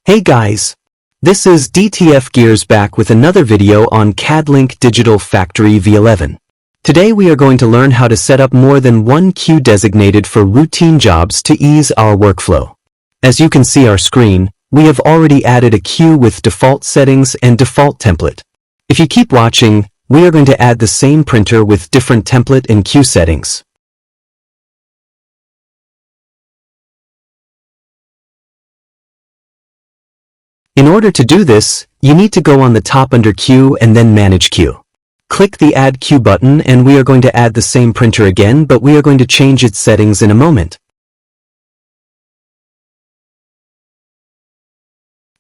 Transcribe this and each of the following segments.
Hey guys! This is DTF GEARS back with another video on Cadlink Digital Factory V11. Today we are going to learn how to set up more than one queue designated for routine jobs to ease our workflow. As you can see our screen, we have already added a queue with default settings and default template. If you keep watching, we are going to add the same printer with different template and queue settings. In order to do this, you need to go on the top under Queue and then Manage Queue. Click the Add Queue button and we are going to add the same printer again, but we are going to change its settings in a moment.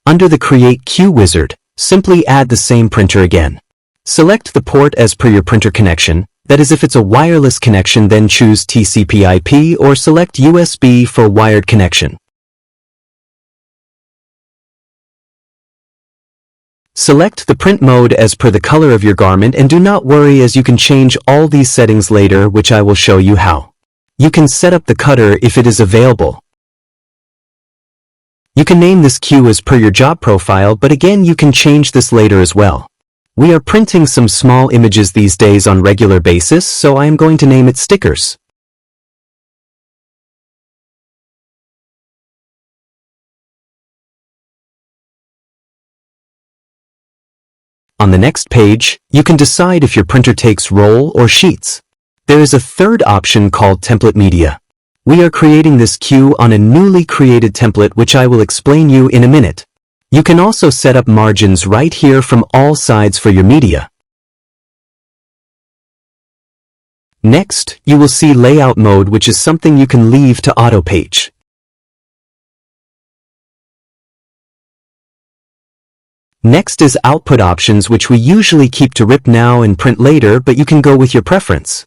Under the Create Queue wizard, simply add the same printer again. Select the port as per your printer connection, that is if it's a wireless connection then choose TCP/IP or select USB for wired connection. Select the print mode as per the color of your garment and do not worry as you can change all these settings later, which I will show you how. You can set up the cutter if it is available. You can name this queue as per your job profile, but again you can change this later as well. We are printing some small images these days on regular basis, so I am going to name it stickers. On the next page, you can decide if your printer takes roll or sheets. There is a third option called Template Media. We are creating this queue on a newly created template which I will explain you in a minute. You can also set up margins right here from all sides for your media. Next, you will see Layout Mode, which is something you can leave to auto page. Next is Output Options, which we usually keep to rip now and print later, but you can go with your preference.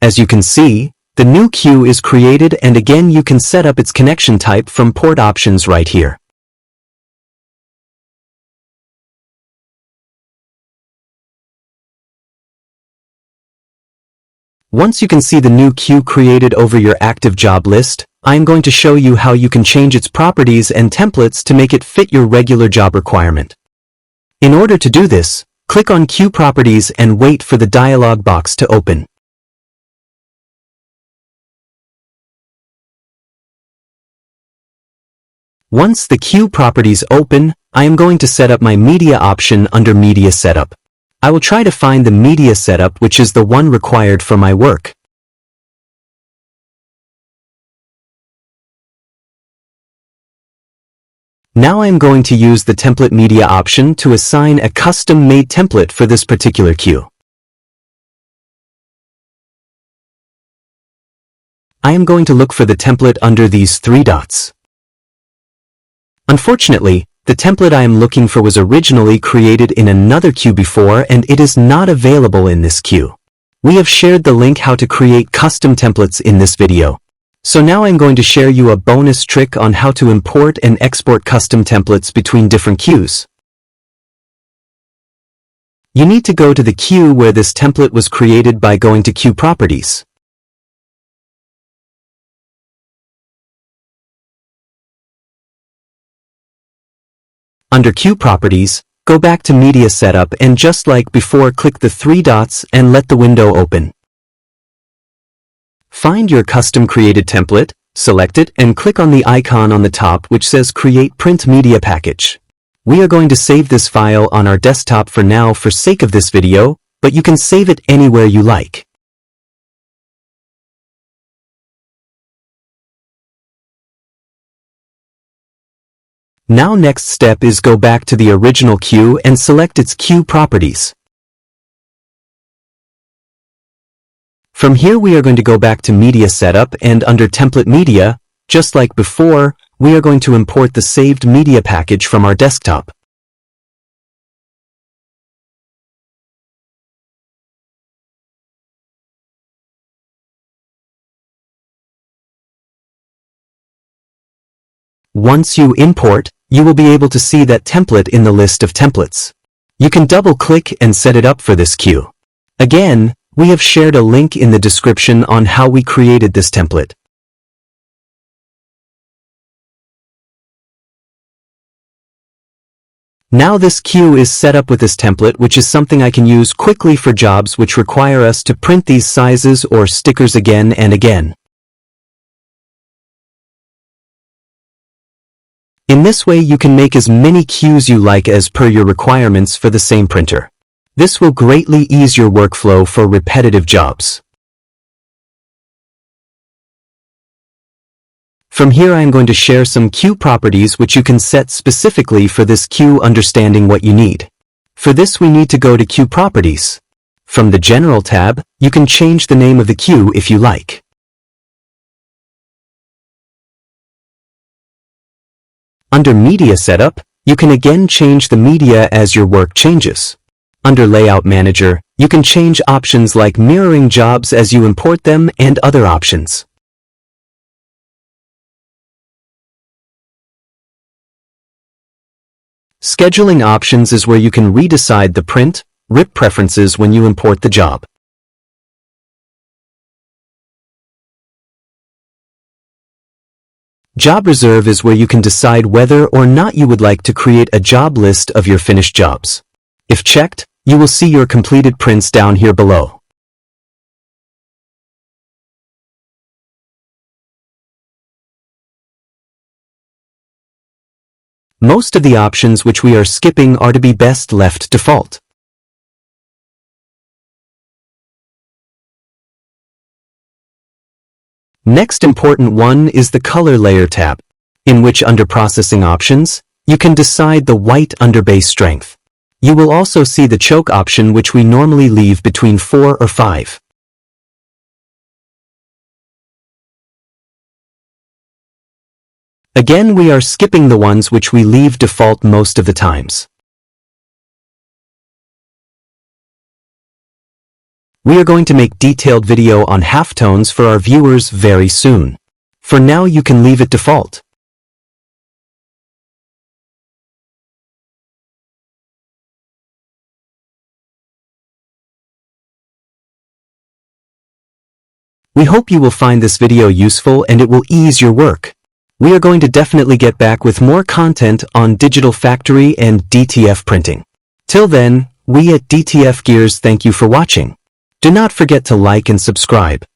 As you can see, the new queue is created and again you can set up its connection type from port options right here. Once you can see the new queue created over your active job list, I am going to show you how you can change its properties and templates to make it fit your regular job requirement. In order to do this, click on Queue Properties and wait for the dialog box to open. Once the queue properties open, I am going to set up my media option under Media Setup. I will try to find the media setup which is the one required for my work. Now I am going to use the template media option to assign a custom-made template for this particular queue. I am going to look for the template under these three dots. Unfortunately, the template I am looking for was originally created in another queue before and it is not available in this queue. We have shared the link how to create custom templates in this video. So now I'm going to share you a bonus trick on how to import and export custom templates between different queues. You need to go to the queue where this template was created by going to Queue Properties. Under Queue Properties, go back to Media Setup and just like before click the three dots and let the window open. Find your custom created template, select it and click on the icon on the top which says Create Print Media Package. We are going to save this file on our desktop for now for sake of this video, but you can save it anywhere you like. Now next step is go back to the original queue and select its queue properties. From here we are going to go back to Media Setup and under Template Media, just like before, we are going to import the saved media package from our desktop. Once you import, you will be able to see that template in the list of templates. You can double-click and set it up for this queue. Again, we have shared a link in the description on how we created this template. Now this queue is set up with this template, which is something I can use quickly for jobs which require us to print these sizes or stickers again and again. In this way, you can make as many queues you like as per your requirements for the same printer. This will greatly ease your workflow for repetitive jobs. From here, I am going to share some queue properties which you can set specifically for this queue, understanding what you need. For this, we need to go to Queue Properties. From the General tab, you can change the name of the queue if you like. Under Media Setup, you can again change the media as your work changes. Under Layout Manager, you can change options like mirroring jobs as you import them and other options. Scheduling Options is where you can redecide the print, RIP preferences when you import the job. Job Reserve is where you can decide whether or not you would like to create a job list of your finished jobs. If checked, you will see your completed prints down here below. Most of the options which we are skipping are to be best left default. Next important one is the Color Layer tab, in which under Processing Options, you can decide the white under base strength. You will also see the choke option, which we normally leave between 4 or 5. Again, we are skipping the ones which we leave default most of the times. We are going to make detailed video on halftones for our viewers very soon. For now, you can leave it default. We hope you will find this video useful and it will ease your work. We are going to definitely get back with more content on Digital Factory and DTF printing. Till then, we at DTF Gears thank you for watching. Do not forget to like and subscribe.